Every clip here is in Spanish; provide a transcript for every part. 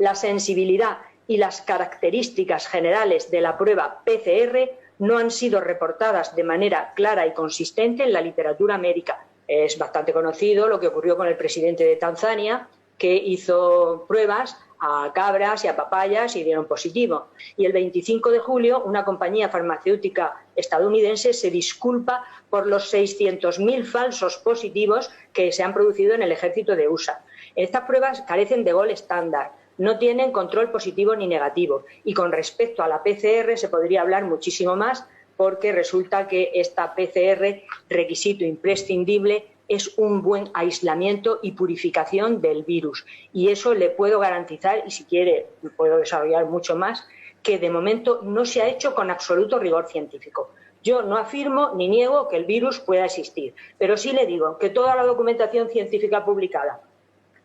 la sensibilidad y las características generales de la prueba PCR no han sido reportadas de manera clara y consistente en la literatura médica. Es bastante conocido lo que ocurrió con el presidente de Tanzania, que hizo pruebas a cabras y a papayas y dieron positivo. Y el 25 de julio una compañía farmacéutica estadounidense se disculpa por los 600.000 falsos positivos que se han producido en el ejército de USA. Estas pruebas carecen de gold estándar, no tienen control positivo ni negativo. Y con respecto a la PCR se podría hablar muchísimo más, porque resulta que esta PCR, requisito imprescindible, es un buen aislamiento y purificación del virus. Y eso le puedo garantizar, y si quiere puedo desarrollar mucho más, que de momento no se ha hecho con absoluto rigor científico. Yo no afirmo ni niego que el virus pueda existir, pero sí le digo que toda la documentación científica publicada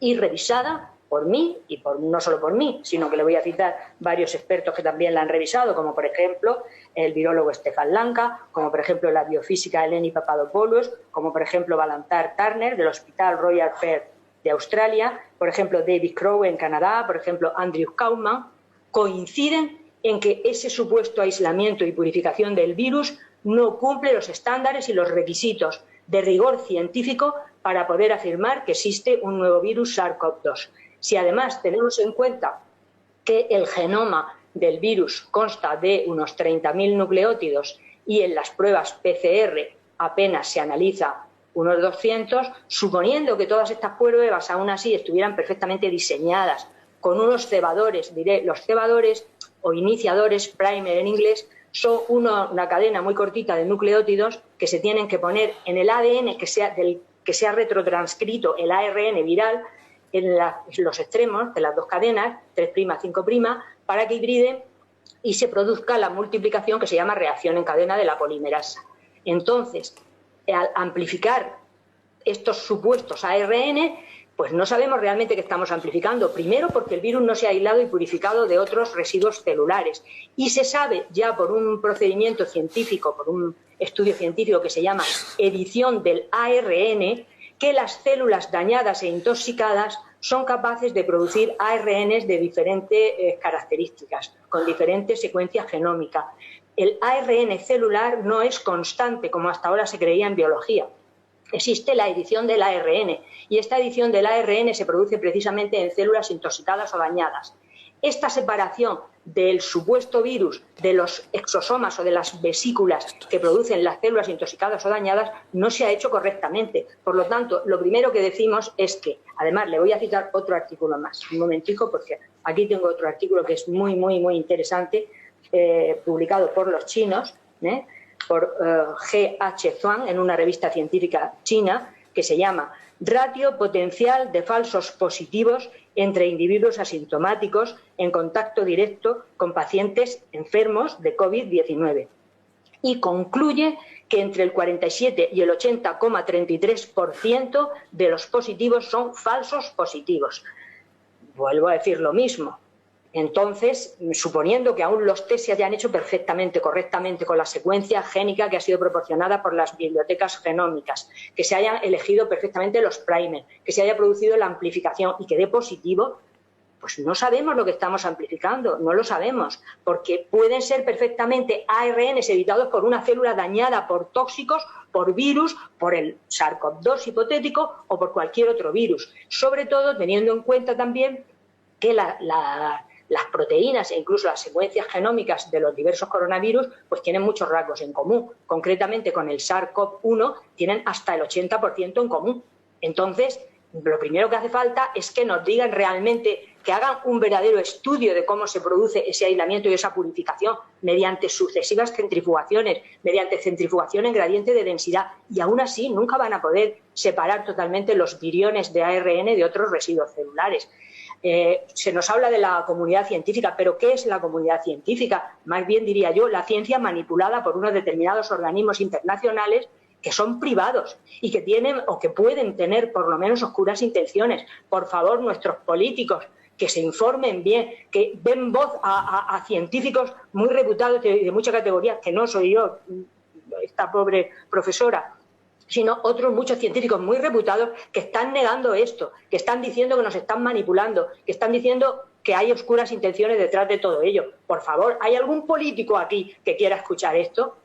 y revisada por mí, y no solo por mí, sino que le voy a citar varios expertos que también la han revisado, como por ejemplo el virólogo Stefan Lanka, como por ejemplo la biofísica Eleni Papadopoulos, como por ejemplo Balantar Turner del Hospital Royal Perth de Australia, por ejemplo David Crowe en Canadá, por ejemplo Andrew Kaufman, coinciden en que ese supuesto aislamiento y purificación del virus no cumple los estándares y los requisitos de rigor científico para poder afirmar que existe un nuevo virus SARS-CoV-2. Si además tenemos en cuenta que el genoma del virus consta de unos 30.000 nucleótidos y en las pruebas PCR apenas se analiza unos 200, suponiendo que todas estas pruebas aún así estuvieran perfectamente diseñadas con unos cebadores, diré, los cebadores o iniciadores, primer en inglés, son una cadena muy cortita de nucleótidos que se tienen que poner en el ADN que sea retrotranscrito el ARN viral en los extremos de las dos cadenas, 3', 5', para que hibriden y se produzca la multiplicación que se llama reacción en cadena de la polimerasa. Entonces, al amplificar estos supuestos ARN, pues no sabemos realmente qué estamos amplificando. Primero, porque el virus no se ha aislado y purificado de otros residuos celulares. Y se sabe ya por un procedimiento científico, por un estudio científico que se llama edición del ARN, que las células dañadas e intoxicadas son capaces de producir ARNs de diferentes características, con diferentes secuencias genómicas. El ARN celular no es constante, como hasta ahora se creía en biología. Existe la edición del ARN, y esta edición del ARN se produce precisamente en células intoxicadas o dañadas. Esta separación del supuesto virus de los exosomas o de las vesículas que producen las células intoxicadas o dañadas no se ha hecho correctamente. Por lo tanto, lo primero que decimos es que, además, le voy a citar otro artículo más, un momentico, porque aquí tengo otro artículo que es muy interesante, publicado por los chinos, por G.H. Zhuang en una revista científica china que se llama Ratio potencial de falsos positivos entre individuos asintomáticos en contacto directo con pacientes enfermos de COVID-19. Y concluye que entre el 47 y el 80,33% de los positivos son falsos positivos. Vuelvo a decir lo mismo. Entonces, suponiendo que aún los test se hayan hecho perfectamente, correctamente, con la secuencia génica que ha sido proporcionada por las bibliotecas genómicas, que se hayan elegido perfectamente los primers, que se haya producido la amplificación y que dé positivo, pues no sabemos lo que estamos amplificando, no lo sabemos, porque pueden ser perfectamente ARNs editados por una célula dañada por tóxicos, por virus, por el SARS-CoV-2 hipotético o por cualquier otro virus. Sobre todo teniendo en cuenta también que las proteínas e incluso las secuencias genómicas de los diversos coronavirus pues tienen muchos rasgos en común. Concretamente con el SARS-CoV-1 tienen hasta el 80% en común. Entonces, lo primero que hace falta es que nos digan realmente, que hagan un verdadero estudio de cómo se produce ese aislamiento y esa purificación mediante sucesivas centrifugaciones, mediante centrifugación en gradiente de densidad, y aún así nunca van a poder separar totalmente los viriones de ARN de otros residuos celulares. Se nos habla de la comunidad científica, pero ¿qué es la comunidad científica? Más bien diría yo, la ciencia manipulada por unos determinados organismos internacionales que son privados y que tienen o que pueden tener por lo menos oscuras intenciones. Por favor, nuestros políticos, que se informen bien, que den voz a científicos muy reputados de mucha categoría, que no soy yo, esta pobre profesora, sino otros muchos científicos muy reputados que están negando esto, que están diciendo que nos están manipulando, que están diciendo que hay oscuras intenciones detrás de todo ello. Por favor, ¿hay algún político aquí que quiera escuchar esto?